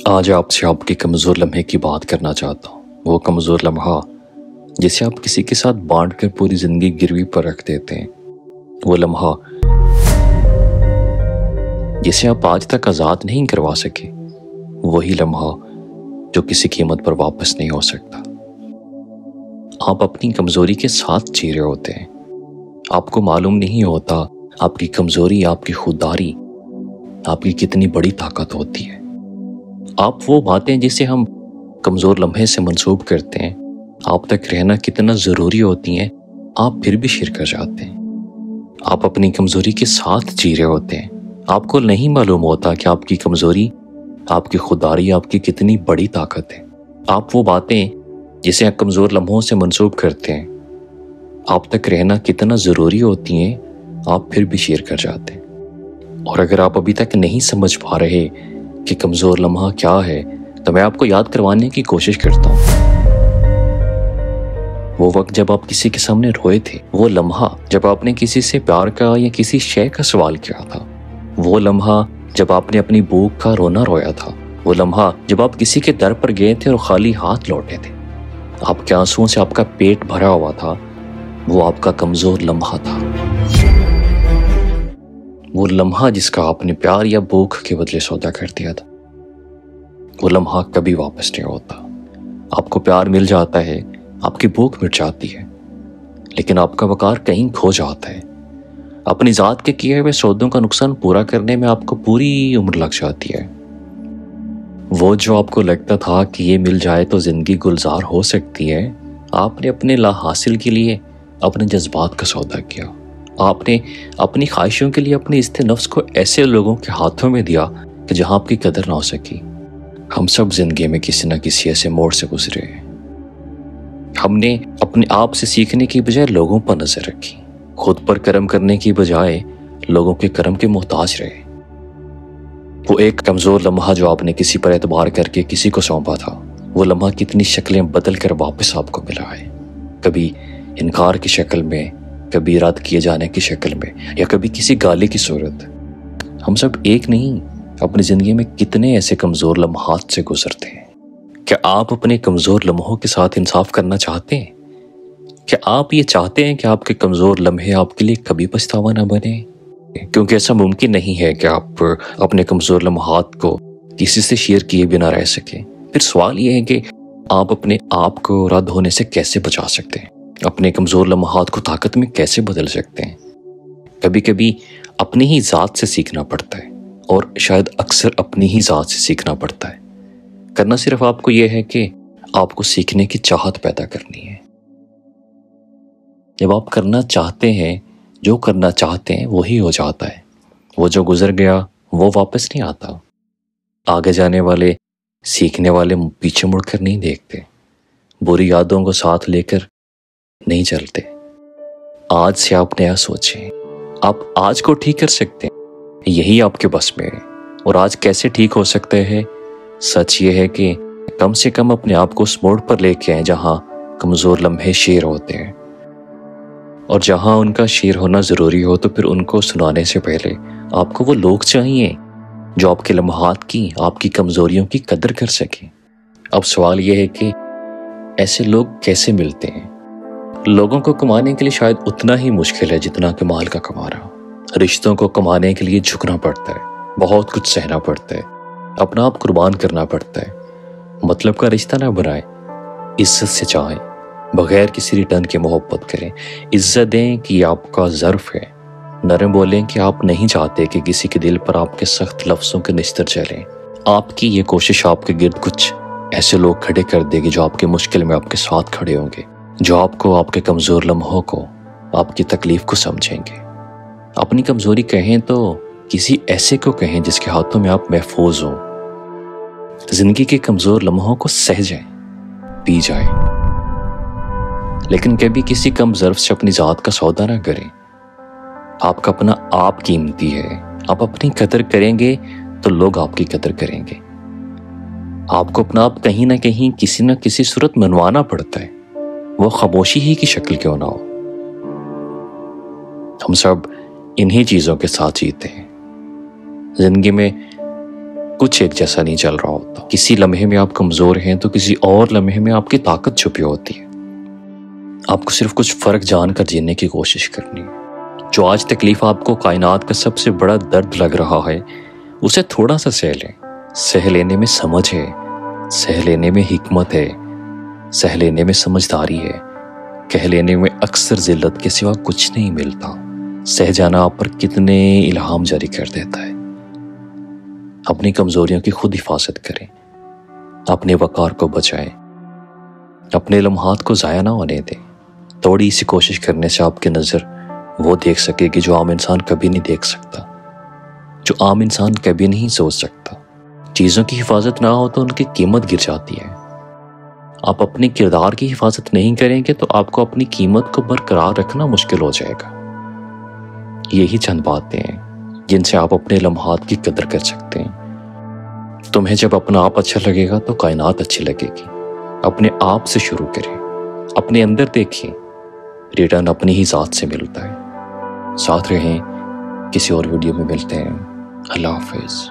آج آپ سے آپ کے کمزور لمحے کی بات کرنا چاہتا ہوں۔ وہ کمزور لمحہ جسے آپ کسی کے ساتھ بانٹ کر پوری زندگی گروی پر رکھ دیتے ہیں۔ وہ لمحہ جسے آپ آج تک آزاد نہیں کروا سکے۔ وہی لمحہ جو کسی قیمت پر واپس نہیں ہو سکتا۔ آپ اپنی کمزوری کے ساتھ جی رہے ہوتے ہیں۔ آپ کو معلوم نہیں ہوتا آپ کی کمزوری، آپ کی خودداری، آپ کی کتنی بڑی طاقت ہوتی ہے۔ آپ وہ باتیں جسے ہم کمزور لمحے سے منسوب کرتے ہیں، آپ تک رہنا کتنا ضروری ہوتی ہیں، آپ پھر بھی شیر کر جاتے ہیں۔ آپ اپنی کمزوری کے ساتھ جی رہے ہوتے ہیں۔ آپ کو نہیں معلوم ہوتا کہ آپ کی کمزوری، آپ کی خودداری، آپ کی کتنی بڑی طاقت ہے۔ آپ وہ باتیں جسے آپ کمزور لمحوں سے منسوب کرتے ہیں، آپ تک رہنا کتنا ضروری ہوتی ہیں، آپ پھر بھی شیر کر جاتے ہیں۔ اور اگر آپ ابھی تک نہیں سمجھ پا رہے کہ کمزور لمحہ کیا ہے، تو میں آپ کو یاد کروانے کی کوشش کرتا ہوں۔ وہ وقت جب آپ کسی کے سامنے روئے تھے، وہ لمحہ جب آپ نے کسی سے پیار کا یا کسی شے کا سوال کیا تھا، وہ لمحہ جب آپ نے اپنی بھوک کا رونا رویا تھا، وہ لمحہ جب آپ کسی کے در پر گئے تھے اور خالی ہاتھ لوٹے تھے، آپ کے آنسوؤں سے آپ کا پیٹ بھرا ہوا تھا، وہ آپ کا کمزور لمحہ تھا۔ وہ لمحہ جس کا آپ نے پیار یا بھوک کے بدلے سودا کر دیا تھا، وہ لمحہ کبھی واپس نہیں ہوتا۔ آپ کو پیار مل جاتا ہے، آپ کی بھوک مٹ جاتی ہے، لیکن آپ کا وقار کہیں کھو جاتا ہے۔ اپنی ذات کے کیے ہوئے سودوں کا نقصان پورا کرنے میں آپ کو پوری عمر لگ جاتی ہے۔ وہ جو آپ کو لگتا تھا کہ یہ مل جائے تو زندگی گلزار ہو سکتی ہے، آپ نے اپنے لا حاصل کے لیے اپنے جذبات کا سودا کیا۔ آپ نے اپنی خواہشوں کے لیے اپنے عزت نفس کو ایسے لوگوں کے ہاتھوں میں دیا کہ جہاں آپ کی قدر نہ ہو سکی۔ ہم سب زندگی میں کسی نہ کسی ایسے موڑ سے گزرے ہیں۔ ہم نے اپنے آپ سے سیکھنے کی بجائے لوگوں پر نظر رکھی، خود پر کرم کرنے کی بجائے لوگوں کے کرم کے محتاج رہے۔ وہ ایک کمزور لمحہ جو آپ نے کسی پر اعتبار کر کے کسی کو سونپا تھا، وہ لمحہ کتنی شکلیں بدل کر واپس آپ کو ملا ہے۔ کبھی انکار کی شکل میں، کبھی رد کیے جانے کی شکل میں، یا کبھی کسی گالی کی صورت۔ ہم سب ایک نہیں، اپنی زندگی میں کتنے ایسے کمزور لمحات سے گزرتے ہیں۔ کیا آپ اپنے کمزور لمحوں کے ساتھ انصاف کرنا چاہتے ہیں؟ کیا آپ یہ چاہتے ہیں کہ آپ کے کمزور لمحے آپ کے لیے کبھی پچھتاوا نہ بنے؟ کیونکہ ایسا ممکن نہیں ہے کہ آپ اپنے کمزور لمحات کو کسی سے شیئر کیے بنا رہ سکیں۔ پھر سوال یہ ہے کہ آپ اپنے آپ کو رد ہونے سے کیسے بچا سکتے ہیں؟ اپنے کمزور لمحات کو طاقت میں کیسے بدل سکتے ہیں؟ کبھی کبھی اپنی ہی ذات سے سیکھنا پڑتا ہے، اور شاید اکثر اپنی ہی ذات سے سیکھنا پڑتا ہے۔ کرنا صرف آپ کو یہ ہے کہ آپ کو سیکھنے کی چاہت پیدا کرنی ہے۔ جب آپ کرنا چاہتے ہیں، جو کرنا چاہتے ہیں وہی ہو جاتا ہے۔ وہ جو گزر گیا وہ واپس نہیں آتا۔ آگے جانے والے، سیکھنے والے پیچھے مڑ کر نہیں دیکھتے، بری یادوں کو ساتھ لے کر نہیں چلتے۔ آج سے آپ نیا سوچیں۔ آپ آج کو ٹھیک کر سکتے ہیں، یہی آپ کے بس میں ہے۔ اور آج کیسے ٹھیک ہو سکتے ہیں؟ سچ یہ ہے کہ کم سے کم اپنے آپ کو اس موڑ پر لے کے آئیں جہاں کمزور لمحے شیر ہوتے ہیں، اور جہاں ان کا شیر ہونا ضروری ہو تو پھر ان کو سنانے سے پہلے آپ کو وہ لوگ چاہیے جو آپ کے لمحات کی، آپ کی کمزوریوں کی قدر کر سکیں۔ اب سوال یہ ہے کہ ایسے لوگ کیسے ملتے ہیں؟ لوگوں کو کمانے کے لیے شاید اتنا ہی مشکل ہے جتنا کہ مال کا کمانا۔ رشتوں کو کمانے کے لیے جھکنا پڑتا ہے، بہت کچھ سہنا پڑتا ہے، اپنا آپ قربان کرنا پڑتا ہے۔ مطلب کا رشتہ نہ بنائیں، عزت سے چاہیں، بغیر کسی ریٹرن کے محبت کریں، عزت دیں کہ یہ آپ کا ظرف ہے، نرم بولیں کہ آپ نہیں چاہتے کہ کسی کے دل پر آپ کے سخت لفظوں کے نشتر چلیں۔ آپ کی یہ کوشش آپ کے گرد کچھ ایسے لوگ کھڑے کر دے گی جو آپ کے مشکل میں آپ کے ساتھ کھڑے ہوں گے، جو آپ کو، آپ کے کمزور لمحوں کو، آپ کی تکلیف کو سمجھیں گے۔ اپنی کمزوری کہیں تو کسی ایسے کو کہیں جس کے ہاتھوں میں آپ محفوظ ہوں۔ زندگی کے کمزور لمحوں کو سہ جائیں، پی جائیں، لیکن کبھی کسی کم ظرف سے اپنی ذات کا سودا نہ کریں۔ آپ کا اپنا آپ قیمتی ہے۔ آپ اپنی قدر کریں گے تو لوگ آپ کی قدر کریں گے۔ آپ کو اپنا آپ کہیں نہ کہیں کسی نہ کسی صورت منوانا پڑتا ہے، وہ خاموشی ہی کی شکل کیوں نہ ہو۔ ہم سب انہی چیزوں کے ساتھ جیتے ہیں۔ زندگی میں کچھ ایک جیسا نہیں چل رہا ہوتا. کسی لمحے میں آپ کمزور ہیں تو کسی اور لمحے میں آپ کی طاقت چھپی ہوتی ہے. آپ کو صرف کچھ فرق جان کر جینے کی کوشش کرنی ہے. جو آج تکلیف آپ کو کائنات کا سب سے بڑا درد لگ رہا ہے اسے تھوڑا سا سہ لیں. سہ لینے میں سمجھ ہے، سہ لینے میں حکمت ہے، سہ لینے میں سمجھداری ہے. کہہ لینے میں اکثر ذلت کے سوا کچھ نہیں ملتا. سہ جانا آپ پر کتنے الہام جاری کر دیتا ہے. اپنی کمزوریوں کی خود حفاظت کریں، اپنے وقار کو بچائیں، اپنے لمحات کو ضائع نہ ہونے دیں. تھوڑی سی کوشش کرنے سے آپ کی نظر وہ دیکھ سکے گی جو عام انسان کبھی نہیں دیکھ سکتا، جو عام انسان کبھی نہیں سوچ سکتا. چیزوں کی حفاظت نہ ہو تو ان کی قیمت گر جاتی ہے. آپ اپنے کردار کی حفاظت نہیں کریں گے تو آپ کو اپنی قیمت کو برقرار رکھنا مشکل ہو جائے گا. یہی چند باتیں ہیں جن سے آپ اپنے لمحات کی قدر کر سکتے ہیں. تمہیں جب اپنا آپ اچھا لگے گا تو کائنات اچھی لگے گی. اپنے آپ سے شروع کریں، اپنے اندر دیکھیں. ریٹرن اپنی ہی ذات سے ملتا ہے. ساتھ رہیں، کسی اور ویڈیو میں ملتے ہیں. اللہ حافظ.